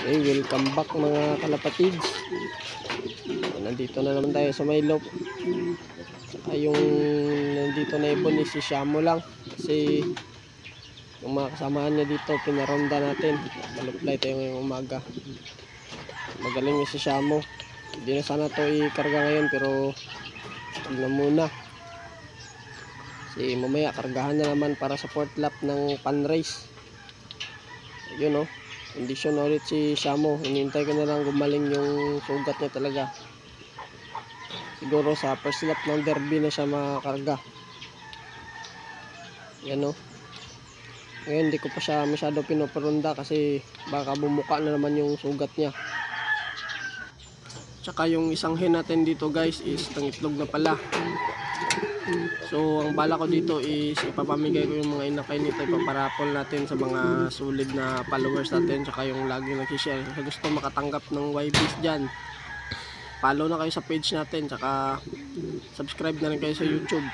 Okay, welcome back mga kalapatids. Nandito na naman tayo sa may loop. Saka yung nandito na ibon ni si Shamo lang. Kasi yung mga kasamahan niya dito, pinaronda natin. Maluplay tayo ngayong umaga. Magaling ni si Shamo. Hindi na sana to ikarga ngayon, pero huwag na muna. Kasi mamaya kargahan na naman para sa fourth lap ng pan race. Yun, kondisyon ulit si Shamo. Hinihintay ko na lang gumaling yung sugat niya talaga. Siguro sa first lap ng derby na siya makakarga. Yan, ngayon hindi ko pa siya masyado pinoperunda kasi baka bumuka na naman yung sugat niya. Tsaka yung isang hen natin dito guys is tangitlog na pala. So ang bala ko dito is ipapamigay ko yung mga inakay nito, ipaparapol natin sa mga solid na followers natin, tsaka yung lagi nag-share. Sa gusto makatanggap ng YBs dyan, follow na kayo sa page natin, tsaka subscribe na rin kayo sa YouTube.